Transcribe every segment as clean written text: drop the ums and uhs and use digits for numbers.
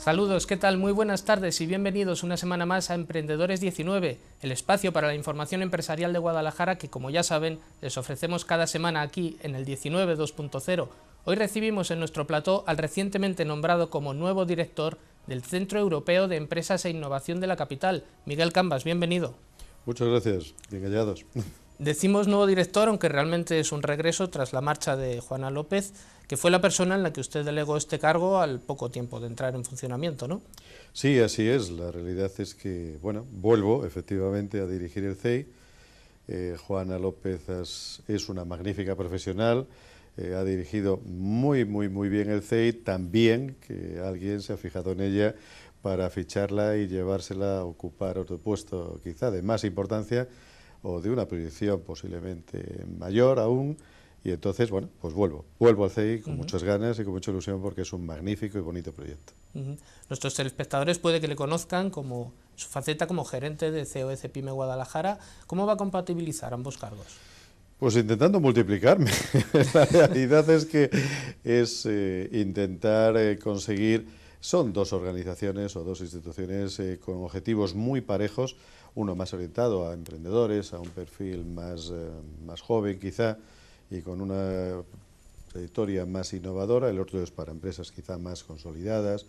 Saludos, ¿qué tal? Muy buenas tardes y bienvenidos una semana más a Emprendedores 19, el espacio para la información empresarial de Guadalajara que, como ya saben, les ofrecemos cada semana aquí en el 19 2.0. Hoy recibimos en nuestro plató al recientemente nombrado como nuevo director del Centro Europeo de Empresas e Innovación de la capital, Miguel Cambas. Bienvenido. Muchas gracias, bien hallados. Decimos nuevo director, aunque realmente es un regreso tras la marcha de Juana López, que fue la persona en la que usted delegó este cargo al poco tiempo de entrar en funcionamiento, ¿no? Sí, así es. La realidad es que, bueno, vuelvo efectivamente a dirigir el CEI. Juana López es una magnífica profesional, ha dirigido muy bien el CEI, también que alguien se ha fijado en ella para ficharla y llevársela a ocupar otro puesto quizá de más importancia o de una proyección posiblemente mayor aún, y entonces, bueno, pues vuelvo al CEI con muchas ganas y con mucha ilusión porque es un magnífico y bonito proyecto. Nuestros telespectadores puede que le conozcan como su faceta como gerente de COE Pyme Guadalajara. ¿Cómo va a compatibilizar ambos cargos? Pues intentando multiplicarme. La realidad es que es intentar conseguir, son dos organizaciones o dos instituciones con objetivos muy parejos, uno más orientado a emprendedores, a un perfil más joven quizá y con una trayectoria más innovadora, el otro es para empresas quizá más consolidadas,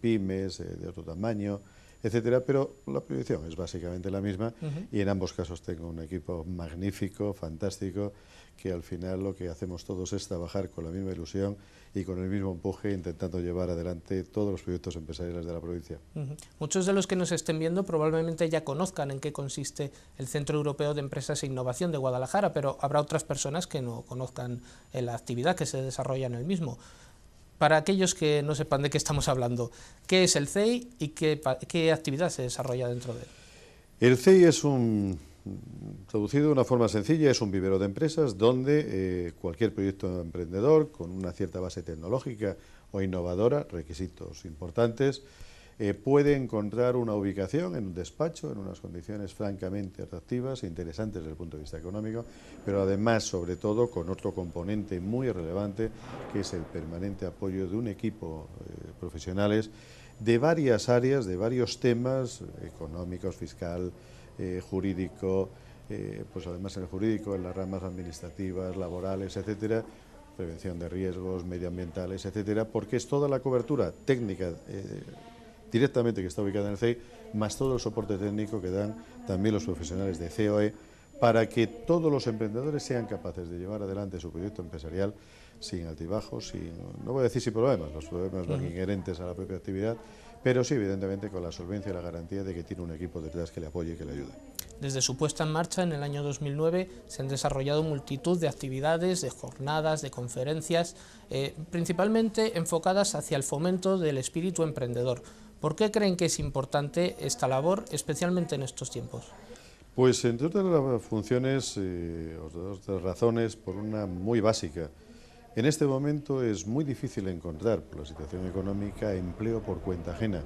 pymes de otro tamaño, etcétera, pero la proyección es básicamente la misma y en ambos casos tengo un equipo magnífico, fantástico, que al final lo que hacemos todos es trabajar con la misma ilusión y con el mismo empuje, intentando llevar adelante todos los proyectos empresariales de la provincia. Muchos de los que nos estén viendo probablemente ya conozcan en qué consiste el Centro Europeo de Empresas e Innovación de Guadalajara, pero habrá otras personas que no conozcan la actividad que se desarrolla en el mismo. Para aquellos que no sepan de qué estamos hablando, ¿qué es el CEI y qué actividad se desarrolla dentro de él? El CEI es traducido de una forma sencilla, es un vivero de empresas donde cualquier proyecto emprendedor con una cierta base tecnológica o innovadora, requisitos importantes, puede encontrar una ubicación en un despacho en unas condiciones francamente atractivas e interesantes desde el punto de vista económico, pero además, sobre todo, con otro componente muy relevante, que es el permanente apoyo de un equipo profesionales de varias áreas, de varios temas económicos, fiscal, jurídico, pues además en el jurídico, en las ramas administrativas, laborales, etcétera, prevención de riesgos medioambientales, etcétera, porque es toda la cobertura técnica directamente que está ubicada en el CEI, más todo el soporte técnico que dan también los profesionales de COE, para que todos los emprendedores sean capaces de llevar adelante su proyecto empresarial sin altibajos, no voy a decir sin problemas, los problemas van inherentes a la propia actividad, pero sí, evidentemente, con la solvencia y la garantía de que tiene un equipo detrás que le apoye y que le ayude. Desde su puesta en marcha en el año 2009 se han desarrollado multitud de actividades, de jornadas, de conferencias, principalmente enfocadas hacia el fomento del espíritu emprendedor. ¿Por qué creen que es importante esta labor, especialmente en estos tiempos? Pues entre otras las funciones, otras razones, por una muy básica. En este momento es muy difícil encontrar, por la situación económica, empleo por cuenta ajena,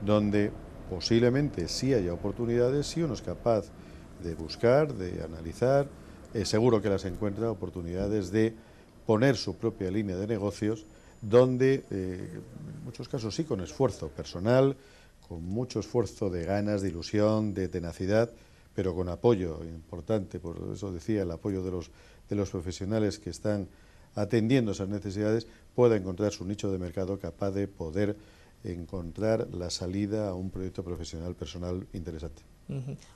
donde posiblemente sí haya oportunidades si uno es capaz de buscar, de analizar, seguro que las encuentra, oportunidades de poner su propia línea de negocios, donde en muchos casos sí con esfuerzo personal, con mucho esfuerzo de ganas, de ilusión, de tenacidad, pero con apoyo importante, por eso decía, el apoyo de los profesionales que están atendiendo esas necesidades, pueda encontrar su nicho de mercado capaz de poder encontrar la salida a un proyecto profesional personal interesante.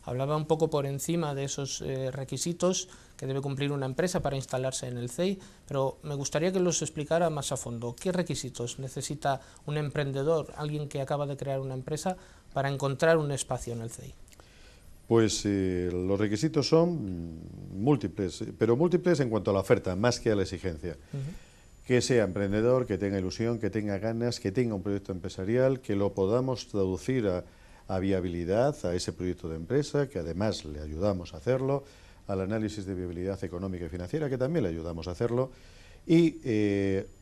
Hablaba un poco por encima de esos requisitos que debe cumplir una empresa para instalarse en el CEI, pero me gustaría que los explicara más a fondo. ¿Qué requisitos necesita un emprendedor, alguien que acaba de crear una empresa, para encontrar un espacio en el CEI? Pues los requisitos son múltiples, pero múltiples en cuanto a la oferta, más que a la exigencia. Que sea emprendedor, que tenga ilusión, que tenga ganas, que tenga un proyecto empresarial, que lo podamos traducir a viabilidad, a ese proyecto de empresa, que además le ayudamos a hacerlo, al análisis de viabilidad económica y financiera, que también le ayudamos a hacerlo, y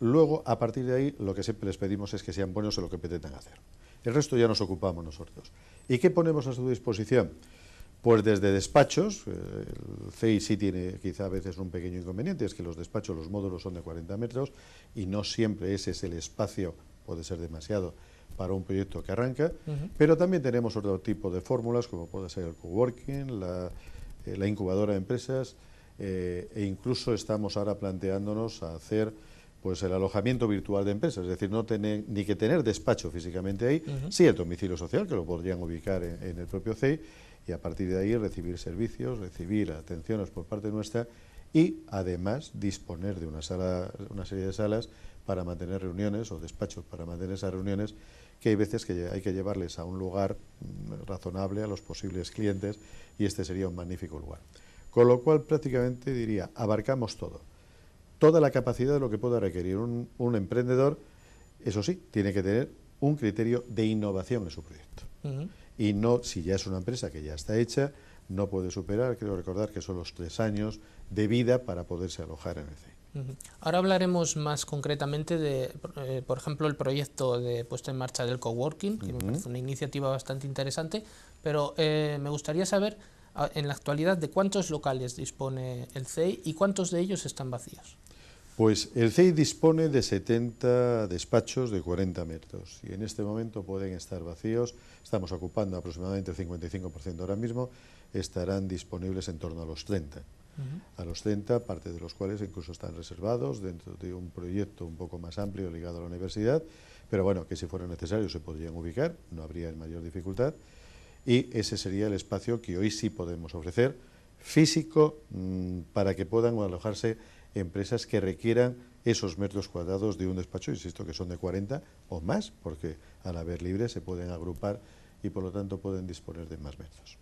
luego, a partir de ahí, lo que siempre les pedimos es que sean buenos en lo que pretendan hacer. El resto ya nos ocupamos nosotros. ¿Y qué ponemos a su disposición? Pues desde despachos, el CEI sí tiene quizá a veces un pequeño inconveniente, es que los despachos, los módulos son de 40 metros y no siempre ese es el espacio, puede ser demasiado, para un proyecto que arranca, pero también tenemos otro tipo de fórmulas, como puede ser el coworking, la incubadora de empresas, e incluso estamos ahora planteándonos a hacer pues el alojamiento virtual de empresas, es decir, no tener ni que tener despacho físicamente ahí, sí el domicilio social, que lo podrían ubicar en el propio CEI, y a partir de ahí recibir servicios, recibir atenciones por parte nuestra y además disponer de una serie de salas para mantener reuniones o despachos para mantener esas reuniones, que hay veces que hay que llevarles a un lugar razonable a los posibles clientes, y este sería un magnífico lugar. Con lo cual prácticamente diría, abarcamos todo. Toda la capacidad de lo que pueda requerir un emprendedor, eso sí, tiene que tener un criterio de innovación en su proyecto. Y no, si ya es una empresa que ya está hecha, no puede superar, creo recordar que son los 3 años de vida para poderse alojar en el CEI. Ahora hablaremos más concretamente de, por ejemplo, el proyecto de puesta en marcha del coworking, que me parece una iniciativa bastante interesante, pero me gustaría saber, en la actualidad, de cuántos locales dispone el CEI y cuántos de ellos están vacíos. Pues el CEI dispone de 70 despachos de 40 metros y en este momento pueden estar vacíos, estamos ocupando aproximadamente el 55% ahora mismo, estarán disponibles en torno a los 30. A los 30, parte de los cuales incluso están reservados dentro de un proyecto un poco más amplio ligado a la universidad, pero bueno, que si fuera necesario se podrían ubicar, no habría mayor dificultad, y ese sería el espacio que hoy sí podemos ofrecer, físico, para que puedan alojarse empresas que requieran esos metros cuadrados de un despacho, insisto que son de 40 o más, porque al haber libre se pueden agrupar y por lo tanto pueden disponer de más metros.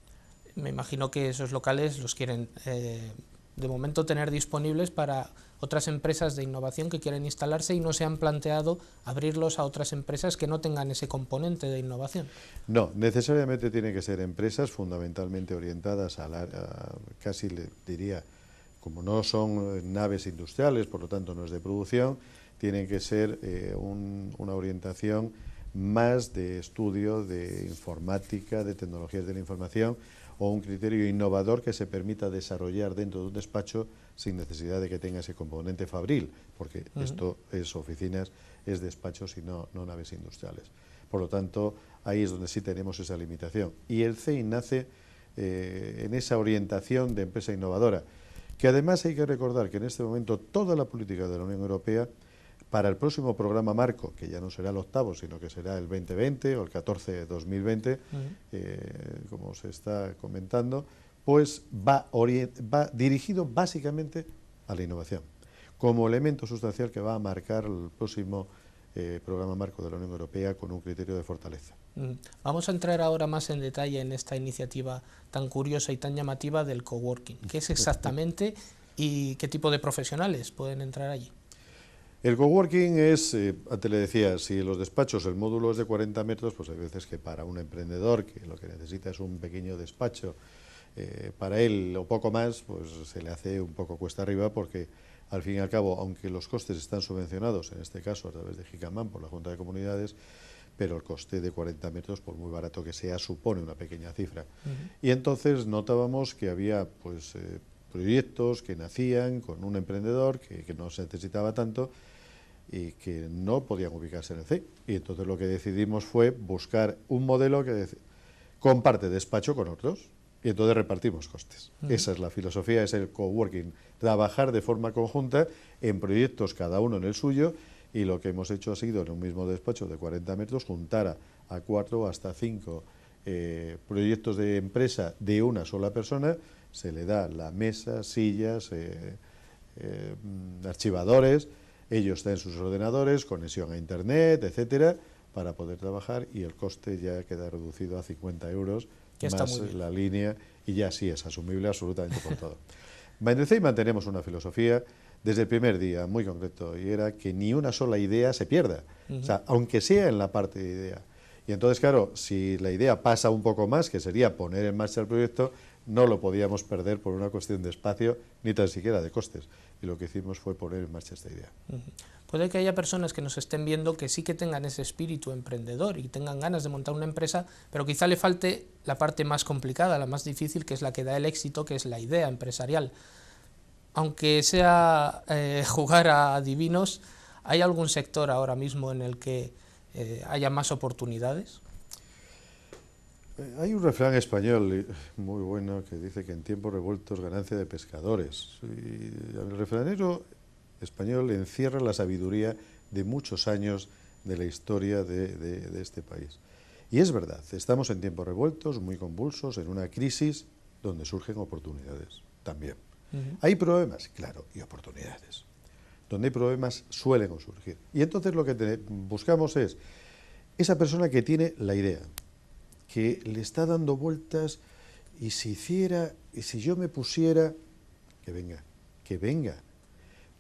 Me imagino que esos locales los quieren de momento tener disponibles para otras empresas de innovación que quieren instalarse y no se han planteado abrirlos a otras empresas que no tengan ese componente de innovación. No, necesariamente tienen que ser empresas fundamentalmente orientadas casi le diría, como no son naves industriales, por lo tanto no es de producción, tienen que ser una orientación más de estudio de informática, de tecnologías de la información, o un criterio innovador que se permita desarrollar dentro de un despacho sin necesidad de que tenga ese componente fabril, porque esto es oficinas, es despachos y no naves industriales. Por lo tanto, ahí es donde sí tenemos esa limitación. Y el CEI nace en esa orientación de empresa innovadora, que además hay que recordar que en este momento toda la política de la Unión Europea, para el próximo programa marco, que ya no será el 8º, sino que será el 2020 o el 14-2020, como se está comentando, pues va dirigido básicamente a la innovación, como elemento sustancial que va a marcar el próximo programa marco de la Unión Europea con un criterio de fortaleza. Vamos a entrar ahora más en detalle en esta iniciativa tan curiosa y tan llamativa del coworking. ¿Qué es exactamente y qué tipo de profesionales pueden entrar allí? El coworking es, antes le decía, si los despachos, el módulo es de 40 metros, pues hay veces que para un emprendedor que lo que necesita es un pequeño despacho, para él o poco más, pues se le hace un poco cuesta arriba, porque al fin y al cabo, aunque los costes están subvencionados, en este caso a través de Jicamán por la Junta de Comunidades, pero el coste de 40 metros, por muy barato que sea, supone una pequeña cifra. Y entonces notábamos que había pues proyectos que nacían con un emprendedor que no se necesitaba tanto y que no podían ubicarse en el CEI. Y entonces lo que decidimos fue buscar un modelo que comparte despacho con otros y entonces repartimos costes. Esa es la filosofía, es el coworking, trabajar de forma conjunta en proyectos cada uno en el suyo, y lo que hemos hecho ha sido en un mismo despacho de 40 metros juntar a 4 o hasta 5 proyectos de empresa de una sola persona, se le da la mesa, sillas, archivadores, ellos tienen sus ordenadores, conexión a internet, etcétera, para poder trabajar, y el coste ya queda reducido a 50 euros, más la línea, y ya sí es asumible absolutamente por todo. En el CEI mantenemos una filosofía desde el primer día muy concreto, y era que ni una sola idea se pierda, o sea, aunque sea en la parte de idea. Y entonces, claro, si la idea pasa un poco más, que sería poner en marcha el proyecto, no lo podíamos perder por una cuestión de espacio, ni tan siquiera de costes. Y lo que hicimos fue poner en marcha esta idea. Puede que haya personas que nos estén viendo que sí que tengan ese espíritu emprendedor y tengan ganas de montar una empresa, pero quizá le falte la parte más complicada, la más difícil, que es la que da el éxito, que es la idea empresarial. Aunque sea jugar a adivinos, ¿hay algún sector ahora mismo en el que haya más oportunidades? Hay un refrán español muy bueno que dice que en tiempos revueltos ganancia de pescadores. Y el refranero español encierra la sabiduría de muchos años de la historia de este país. Y es verdad, estamos en tiempos revueltos, muy convulsos, en una crisis donde surgen oportunidades también. ¿Hay problemas? Claro, y oportunidades. Donde hay problemas suelen surgir. Y entonces lo que buscamos es esa persona que tiene la idea, que le está dando vueltas, y si hiciera, y si yo me pusiera, que venga.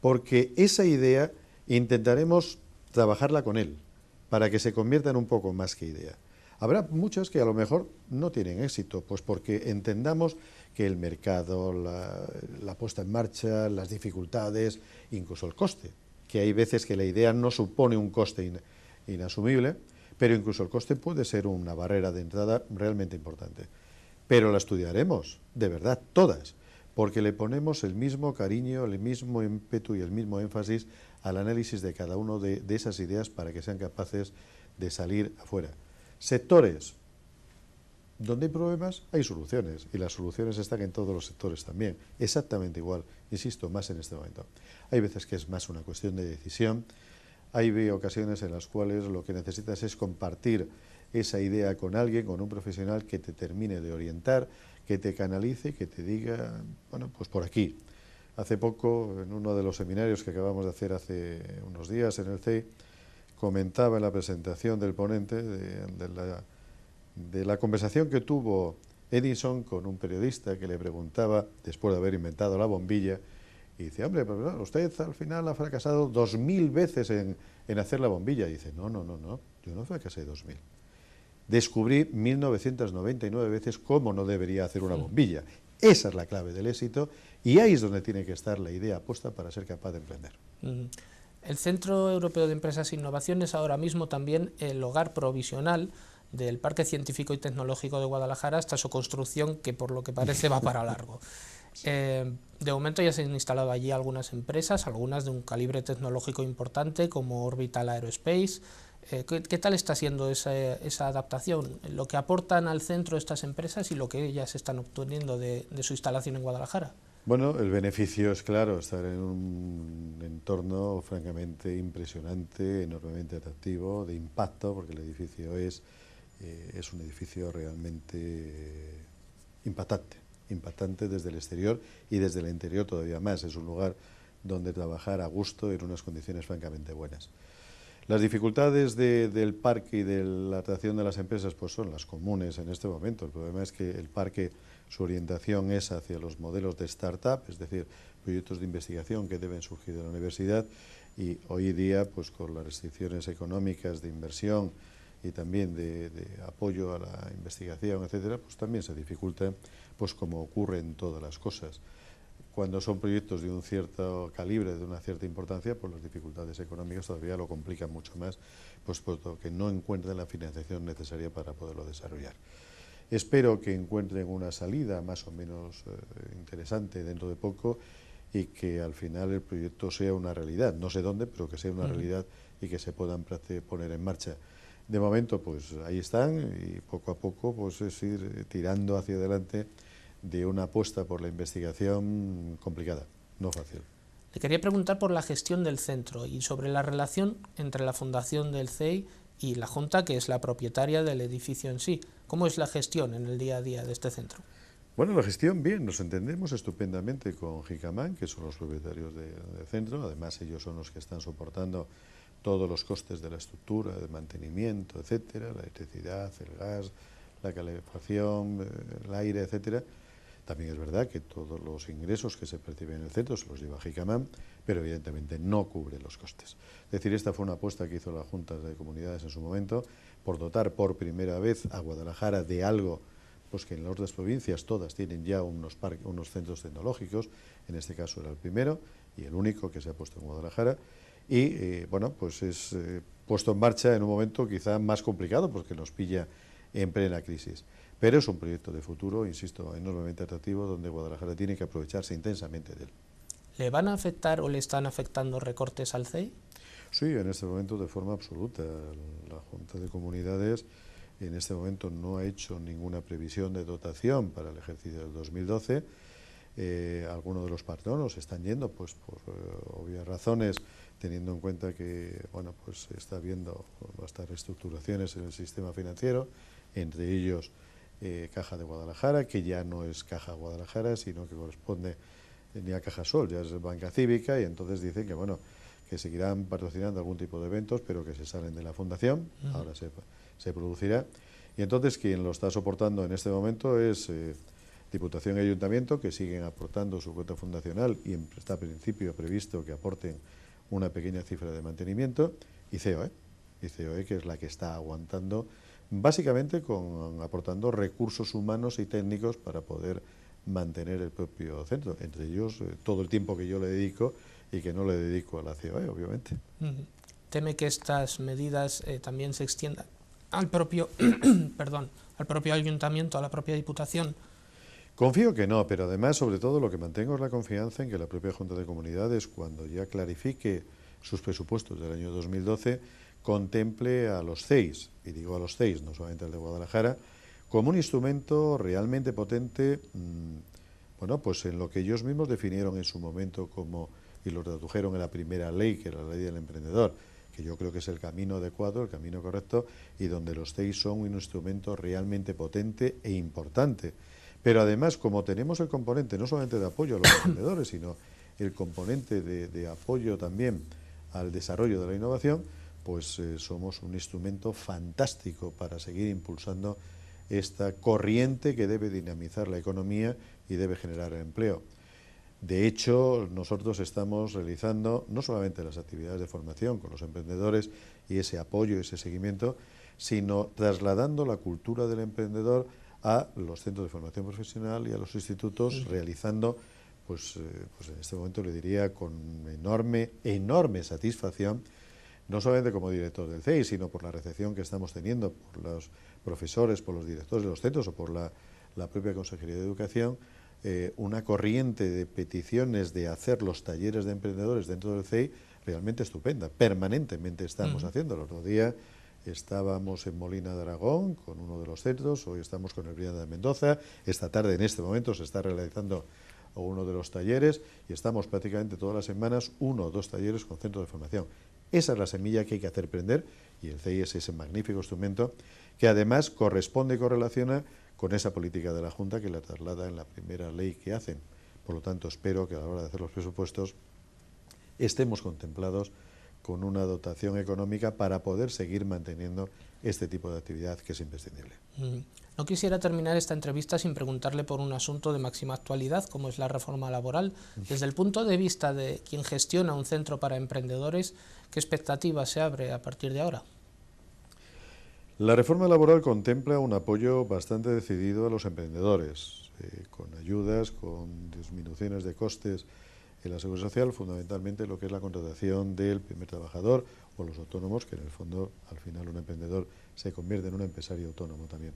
Porque esa idea intentaremos trabajarla con él, para que se convierta en un poco más que idea. Habrá muchas que a lo mejor no tienen éxito, pues porque entendamos que el mercado, la puesta en marcha, las dificultades, incluso el coste, que hay veces que la idea no supone un coste inasumible, pero incluso el coste puede ser una barrera de entrada realmente importante. Pero la estudiaremos, de verdad, todas, porque le ponemos el mismo cariño, el mismo ímpetu y el mismo énfasis al análisis de cada una de esas ideas para que sean capaces de salir afuera. Sectores. Donde hay problemas, hay soluciones, y las soluciones están en todos los sectores también, exactamente igual, insisto, más en este momento. Hay veces que es más una cuestión de decisión, hay ocasiones en las cuales lo que necesitas es compartir esa idea con alguien, con un profesional que te termine de orientar, que te canalice, que te diga, bueno, pues por aquí. Hace poco, en uno de los seminarios que acabamos de hacer hace unos días en el CEI, comentaba en la presentación del ponente de la conversación que tuvo Edison con un periodista que le preguntaba, después de haber inventado la bombilla, y dice, hombre, pero usted al final ha fracasado 2000 veces en hacer la bombilla. Y dice, no, yo no fracasé 2000. Descubrí 1999 veces cómo no debería hacer una bombilla. Esa es la clave del éxito, y ahí es donde tiene que estar la idea puesta para ser capaz de emprender. El Centro Europeo de Empresas e Innovación es ahora mismo también el hogar provisional del Parque Científico y Tecnológico de Guadalajara hasta su construcción, que por lo que parece va para largo. De momento ya se han instalado allí algunas empresas, algunas de un calibre tecnológico importante como Orbital Aerospace. ¿Qué tal está siendo esa adaptación? Lo que aportan al centro estas empresas y lo que ellas están obteniendo de su instalación en Guadalajara. Bueno, el beneficio es claro, estar en un entorno francamente impresionante, enormemente atractivo, de impacto, porque el edificio es un edificio realmente impactante desde el exterior, y desde el interior todavía más. Es un lugar donde trabajar a gusto en unas condiciones francamente buenas. Las dificultades del parque y de la atracción de las empresas pues son las comunes en este momento. El problema es que el parque, su orientación es hacia los modelos de startup, es decir, proyectos de investigación que deben surgir de la universidad, y hoy día, pues con las restricciones económicas de inversión y también de apoyo a la investigación, etcétera, pues también se dificulta, pues como ocurre en todas las cosas. Cuando son proyectos de un cierto calibre, de una cierta importancia, pues las dificultades económicas todavía lo complican mucho más, pues puesto que no encuentran la financiación necesaria para poderlo desarrollar. Espero que encuentren una salida más o menos interesante dentro de poco, y que al final el proyecto sea una realidad, no sé dónde, pero que sea una realidad y que se puedan poner en marcha. De momento, pues ahí están, y poco a poco pues es ir tirando hacia adelante de una apuesta por la investigación complicada, no fácil. Le quería preguntar por la gestión del centro y sobre la relación entre la fundación del CEI y la Junta, que es la propietaria del edificio en sí. ¿Cómo es la gestión en el día a día de este centro? Bueno, la gestión bien, nos entendemos estupendamente con Jicamán, que son los propietarios del centro. Además, ellos son los que están soportando todos los costes de la estructura, de mantenimiento, etcétera, la electricidad, el gas, la calefacción, el aire, etcétera. También es verdad que todos los ingresos que se perciben en el centro se los lleva Jicamán, pero evidentemente no cubre los costes. Es decir, esta fue una apuesta que hizo la Junta de Comunidades en su momento, por dotar por primera vez a Guadalajara de algo pues que en las otras provincias todas tienen ya unos centros tecnológicos. En este caso era el primero y el único que se ha puesto en Guadalajara, y bueno, pues es puesto en marcha en un momento quizá más complicado, porque nos pilla en plena crisis. Pero es un proyecto de futuro, insisto, enormemente atractivo, donde Guadalajara tiene que aprovecharse intensamente de él. ¿Le van a afectar o le están afectando recortes al CEI? Sí, en este momento de forma absoluta. La Junta de Comunidades en este momento no ha hecho ninguna previsión de dotación para el ejercicio del 2012. Algunos de los patronos están yendo pues por obvias razones, teniendo en cuenta que bueno, pues está habiendo bastantes reestructuraciones en el sistema financiero, entre ellos Caja de Guadalajara, que ya no es Caja Guadalajara, sino que corresponde ni a Caja Sol, ya es Banca Cívica, y entonces dicen que bueno, que seguirán patrocinando algún tipo de eventos, pero que se salen de la fundación, ahora se producirá, y entonces quien lo está soportando en este momento es Diputación y Ayuntamiento, que siguen aportando su cuota fundacional y está a principio previsto que aporten una pequeña cifra de mantenimiento, y COE, que es la que está aguantando, básicamente aportando recursos humanos y técnicos para poder mantener el propio centro, entre ellos todo el tiempo que yo le dedico y que no le dedico a la COE, obviamente. ¿Teme que estas medidas también se extiendan al propio, al propio ayuntamiento, a la propia Diputación? Confío que no, pero además, sobre todo, lo que mantengo es la confianza en que la propia Junta de Comunidades, cuando ya clarifique sus presupuestos del año 2012, contemple a los CEIs, y digo a los CEIs, no solamente al de Guadalajara, como un instrumento realmente potente, bueno, pues en lo que ellos mismos definieron en su momento como, y lo tradujeron en la primera ley, que era la ley del emprendedor, que yo creo que es el camino adecuado, el camino correcto, y donde los CEIs son un instrumento realmente potente e importante. Pero además, como tenemos el componente no solamente de apoyo a los emprendedores, sino el componente de apoyo también al desarrollo de la innovación, pues somos un instrumento fantástico para seguir impulsando esta corriente que debe dinamizar la economía y debe generar empleo. De hecho, nosotros estamos realizando no solamente las actividades de formación con los emprendedores y ese apoyo y ese seguimiento, sino trasladando la cultura del emprendedor a los centros de formación profesional y a los institutos, realizando, pues en este momento le diría con enorme satisfacción, no solamente como director del CEI, sino por la recepción que estamos teniendo por los profesores, por los directores de los centros o por la propia Consejería de Educación, una corriente de peticiones de hacer los talleres de emprendedores dentro del CEI realmente estupenda. Permanentemente estamos haciéndolo. El otro día estábamos en Molina de Aragón con uno de los centros, hoy estamos con el Brianda de Mendoza, esta tarde en este momento se está realizando uno de los talleres y estamos prácticamente todas las semanas 1 o 2 talleres con centros de formación. Esa es la semilla que hay que hacer prender y el CEI es ese magnífico instrumento que además corresponde y correlaciona con esa política de la Junta que la traslada en la primera ley que hacen. Por lo tanto, espero que a la hora de hacer los presupuestos estemos contemplados con una dotación económica para poder seguir manteniendo este tipo de actividad que es imprescindible. No quisiera terminar esta entrevista sin preguntarle por un asunto de máxima actualidad, como es la reforma laboral. Desde el punto de vista de quien gestiona un centro para emprendedores, ¿qué expectativa se abre a partir de ahora? La reforma laboral contempla un apoyo bastante decidido a los emprendedores, con ayudas, con disminuciones de costes en la Seguridad Social, fundamentalmente lo que es la contratación del primer trabajador o los autónomos, que en el fondo, al final, un emprendedor se convierte en un empresario autónomo también.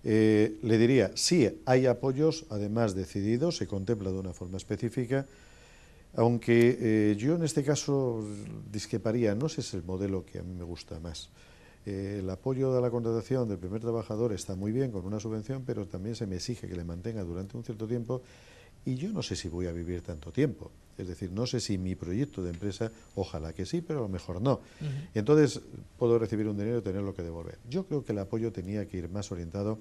Le diría, sí, hay apoyos, además decididos, se contempla de una forma específica, aunque yo en este caso discreparía, no sé si es el modelo que a mí me gusta más. El apoyo a la contratación del primer trabajador está muy bien con una subvención, pero también se me exige que le mantenga durante un cierto tiempo y yo no sé si voy a vivir tanto tiempo. Es decir, no sé si mi proyecto de empresa, ojalá que sí, pero a lo mejor no. Entonces puedo recibir un dinero y tenerlo que devolver. Yo creo que el apoyo tenía que ir más orientado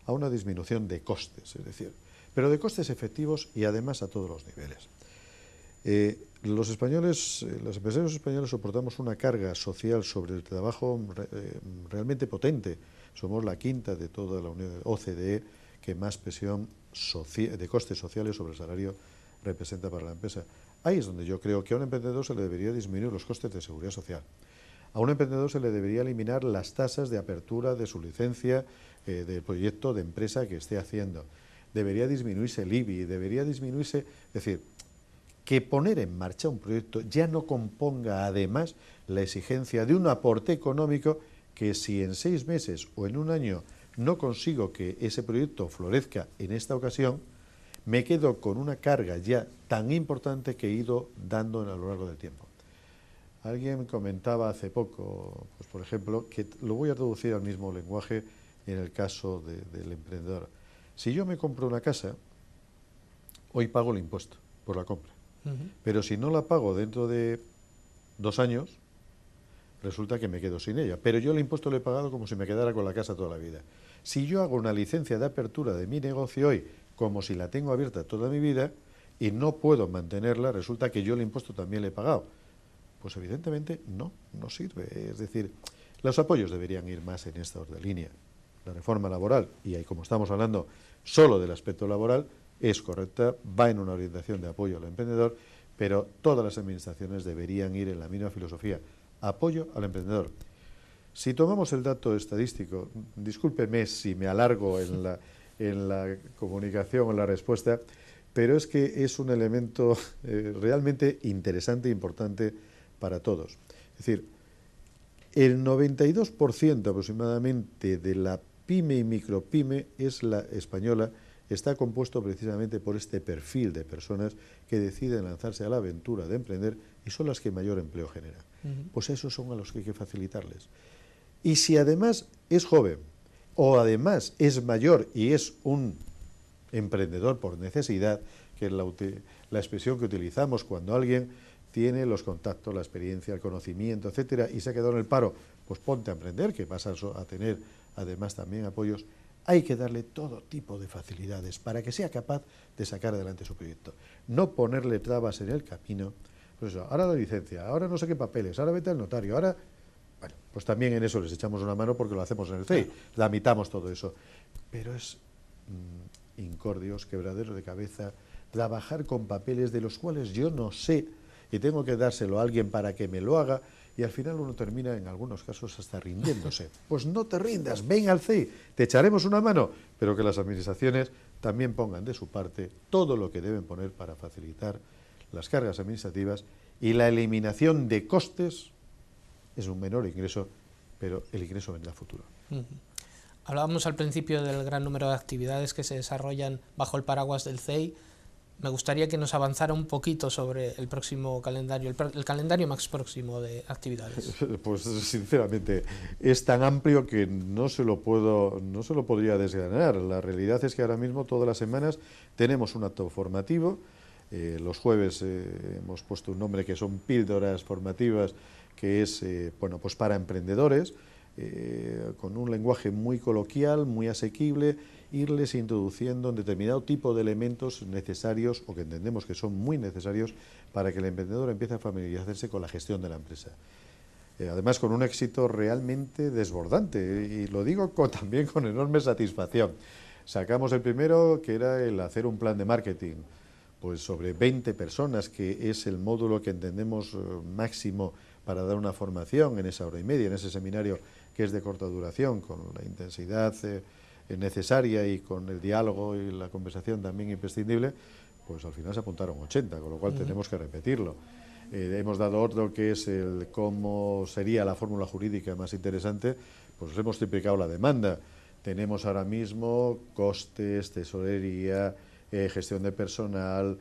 a una disminución de costes, es decir, pero de costes efectivos y además a todos los niveles. Los españoles, los empresarios españoles soportamos una carga social sobre el trabajo realmente potente. Somos la quinta de toda la Unión OCDE que más presión de costes sociales sobre el salario representa para la empresa. Ahí es donde yo creo que a un emprendedor se le debería disminuir los costes de seguridad social. A un emprendedor se le debería eliminar las tasas de apertura de su licencia del proyecto de empresa que esté haciendo. Debería disminuirse el IBI, debería disminuirse, es decir, que poner en marcha un proyecto ya no componga además la exigencia de un aporte económico que si en 6 meses o en un año no consigo que ese proyecto florezca en esta ocasión, me quedo con una carga ya tan importante que he ido dando a lo largo del tiempo. Alguien comentaba hace poco, pues por ejemplo, que lo voy a traducir al mismo lenguaje en el caso del emprendedor. Si yo me compro una casa, hoy pago el impuesto por la compra, pero si no la pago dentro de 2 años, resulta que me quedo sin ella. Pero yo el impuesto lo he pagado como si me quedara con la casa toda la vida. Si yo hago una licencia de apertura de mi negocio hoy, como si la tengo abierta toda mi vida, y no puedo mantenerla, resulta que yo el impuesto también le he pagado. Pues evidentemente no sirve. Es decir, los apoyos deberían ir más en esta orden de línea. La reforma laboral, y ahí como estamos hablando solo del aspecto laboral, es correcta, va en una orientación de apoyo al emprendedor, pero todas las administraciones deberían ir en la misma filosofía, apoyo al emprendedor. Si tomamos el dato estadístico, discúlpeme si me alargo en la comunicación o en la respuesta, pero es que es un elemento realmente interesante e importante para todos. Es decir, el 92% aproximadamente de la pyme y micropyme es la española, está compuesto precisamente por este perfil de personas que deciden lanzarse a la aventura de emprender y son las que mayor empleo generan. Pues esos son a los que hay que facilitarles. Y si además es joven o además es mayor y es un emprendedor por necesidad, que es la expresión que utilizamos cuando alguien tiene los contactos, la experiencia, el conocimiento, etcétera, y se ha quedado en el paro, pues ponte a emprender, que vas a tener además también apoyos. Hay que darle todo tipo de facilidades para que sea capaz de sacar adelante su proyecto. No ponerle trabas en el camino. Pues eso, ahora la licencia, ahora no sé qué papeles, ahora vete al notario, ahora... Bueno, pues también en eso les echamos una mano porque lo hacemos en el CEI, tramitamos todo eso. Pero es incordios, quebraderos de cabeza, trabajar con papeles de los cuales yo no sé y tengo que dárselo a alguien para que me lo haga, y al final uno termina en algunos casos hasta rindiéndose. Pues no te rindas, ven al CEI, te echaremos una mano, pero que las administraciones también pongan de su parte todo lo que deben poner para facilitar las cargas administrativas, y la eliminación de costes es un menor ingreso, pero el ingreso vendrá a futuro. Hablábamos al principio del gran número de actividades que se desarrollan bajo el paraguas del CEI. Me gustaría que nos avanzara un poquito sobre el próximo calendario, el calendario más próximo de actividades. Pues sinceramente es tan amplio que no se lo podría desgranar. La realidad es que ahora mismo todas las semanas tenemos un acto formativo. Los jueves hemos puesto un nombre que son píldoras formativas, que es bueno, pues para emprendedores, con un lenguaje muy coloquial, muy asequible, irles introduciendo un determinado tipo de elementos necesarios o que entendemos que son muy necesarios para que el emprendedor empiece a familiarizarse con la gestión de la empresa. Además con un éxito realmente desbordante, y lo digo también con enorme satisfacción. Sacamos el primero, que era el hacer un plan de marketing, pues sobre 20 personas, que es el módulo que entendemos máximo para dar una formación en esa hora y media, en ese seminario que es de corta duración, con la intensidad necesaria y con el diálogo y la conversación también imprescindible. Pues al final se apuntaron 80, con lo cual tenemos que repetirlo. Hemos dado otro que es el cómo sería la fórmula jurídica más interesante, pues hemos triplicado la demanda. Tenemos ahora mismo costes, tesorería, gestión de personal,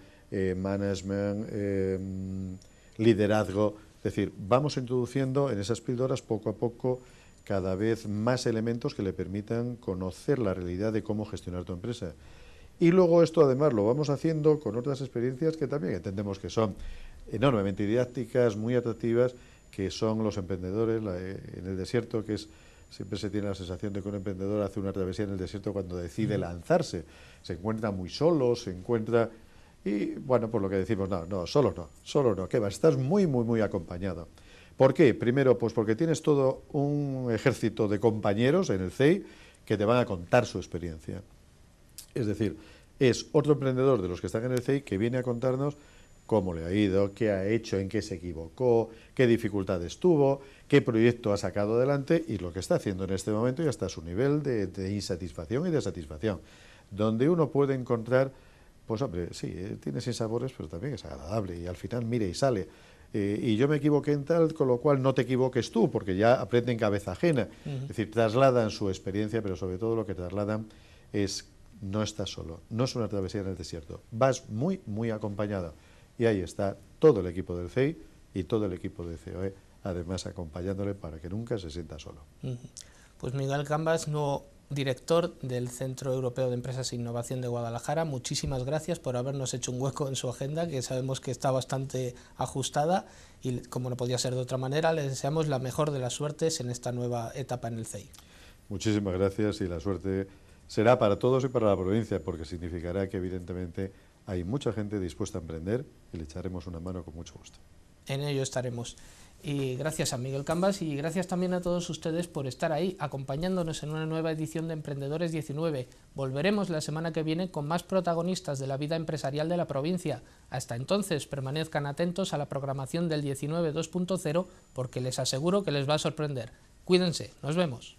management, liderazgo. Es decir, vamos introduciendo en esas píldoras poco a poco cada vez más elementos que le permitan conocer la realidad de cómo gestionar tu empresa. Y luego esto además lo vamos haciendo con otras experiencias que también entendemos que son enormemente didácticas, muy atractivas, que son los emprendedores en el desierto, que es... Siempre se tiene la sensación de que un emprendedor hace una travesía en el desierto cuando decide lanzarse. Se encuentra muy solo, se encuentra... Y bueno, por lo que decimos, solo no, que va, estás muy acompañado. ¿Por qué? Primero, pues porque tienes todo un ejército de compañeros en el CEI que te van a contar su experiencia. Es decir, es otro emprendedor de los que están en el CEI que viene a contarnos cómo le ha ido, qué ha hecho, en qué se equivocó, qué dificultades tuvo, qué proyecto ha sacado adelante y lo que está haciendo en este momento y hasta su nivel de insatisfacción y de satisfacción. Donde uno puede encontrar, pues hombre, sí, tiene sinsabores, pero también es agradable y al final mire y sale. Y yo me equivoqué en tal, con lo cual no te equivoques tú, porque ya aprenden cabeza ajena. Es decir, trasladan su experiencia, pero sobre todo lo que trasladan es no estás solo, no es una travesía en el desierto, vas muy, muy acompañado. Y ahí está todo el equipo del CEI y todo el equipo de COE, además acompañándole para que nunca se sienta solo. Pues Miguel Cambas, nuevo director del Centro Europeo de Empresas e Innovación de Guadalajara, muchísimas gracias por habernos hecho un hueco en su agenda, que sabemos que está bastante ajustada, y como no podía ser de otra manera, le deseamos la mejor de las suertes en esta nueva etapa en el CEI. Muchísimas gracias, y la suerte será para todos y para la provincia, porque significará que evidentemente hay mucha gente dispuesta a emprender y le echaremos una mano con mucho gusto. En ello estaremos. Y gracias a Miguel Cambas y gracias también a todos ustedes por estar ahí, acompañándonos en una nueva edición de Emprendedores 19. Volveremos la semana que viene con más protagonistas de la vida empresarial de la provincia. Hasta entonces, permanezcan atentos a la programación del 19 2.0 porque les aseguro que les va a sorprender. Cuídense, nos vemos.